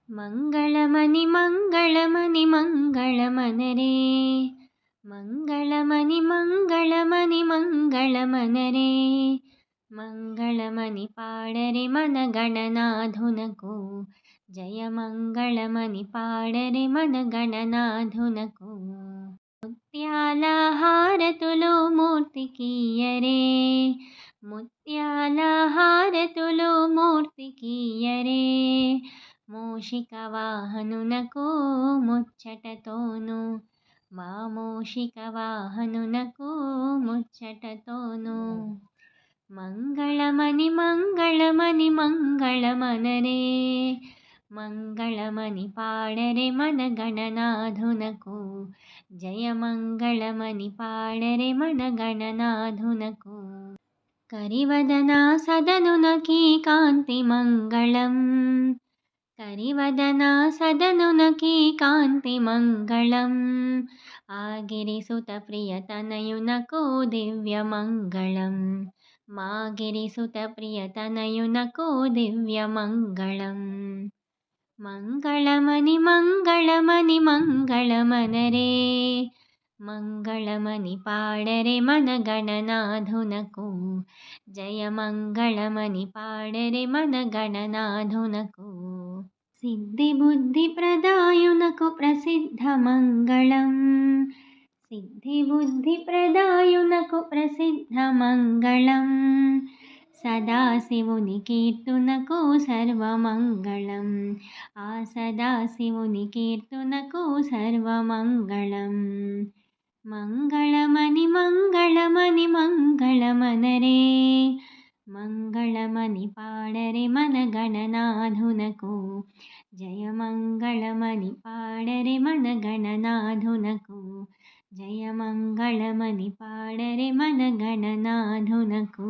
ಮಂಗಳಮನಿ ಮಂಗಳಮನಿ ಮಂಗಳಮನರೇ ಮಂಗಳಮನಿ ಮಂಗಳಮನಿ ಮಂಗಳಮನರೇ ಮಂಗಳಮನಿ ಪಾಡರೆ ಮನಗಣನಾಧುನಕೋ ಜಯ ಮಂಗಳಮನಿ ಪಾಡರೆ ಮನಗಣನಾಧುನಕೋ ಮುತ್ಯಾಲ ಹಾರತುಲು ಮೂರ್ತಿ ಕೀಯರೆ ಮುತ್ಯಾಲ ಹಾರತುಲು ಮೂರ್ತಿ ಕೀಯರೆ ಮೂಷಿಕ ವಾಹನುನಕೋ ಮುಚ್ಚಟತೋನು ಮೂಷಿಕ ವಾಹನುನಕೋ ಮುಚ್ಚಟತೋನು ಮಂಗಳಮನಿ ಮಂಗಳಮನಿ ಮಂಗಳಮನರೇ ಮಂಗಳಮನಿ ಪಾಡರೆ ಮನಗಣನಾಧುನಕೋ ಜಯ ಮಂಗಳಮನಿ ಪಾಡರೆ ಮನಗಣನಾಧುನಕೋ ಕರಿವದನಾ ಸದನುನಕಿ ಕಾಂತಿ ಮಂಗಳಂ ಕರಿವದನಾ ಸದನುನಕಿ ಕಾಂತಿ ಮಂಗಳಂ ಆಗಿರಿಸುತ ಪ್ರಿಯತನಯುನಕೋ ದಿವ್ಯ ಮಂಗಳಂ ಮಾಗಿರಿಸುತ ಪ್ರಿಯತನಯುನಕೋ ದಿವ್ಯ ಮಂಗಳಂ ಮಂಗಳಮನಿ ಮಂಗಳಮನಿ ಮಂಗಳಮನರೇ ಮಂಗಳಮನಿ ಪಾಡರೆ ಮನಗಣನಾಧುನಕೋ ಜಯ ಮಂಗಳಮನಿ ಪಾಡರೆ ಮನಗಣನಾಧುನಕೋ ಸಿದ್ಧಿ ಬುದ್ಧಿ ಪ್ರದಾಯುನಕೋ ಪ್ರಸಿದ್ಧ ಮಂಗಳಂ ಸಿದ್ಧಿ ಬುದ್ಧಿ ಪ್ರದಾಯುನಕೋ ಪ್ರಸಿದ್ಧ ಮಂಗಳಂ సదాశివుని కీర్తునకు సర్వమంగళం ఆ సదాశివుని కీర్తునకు సర్వమంగళం మంగళమని మంగళమని మంగళమనరే మంగళమని పాడరే మనగణనాధునకు జయ మంగళమని పాడరే మనగణనాధునకు జయ మంగళమని పాడరే మనగణనాధునకు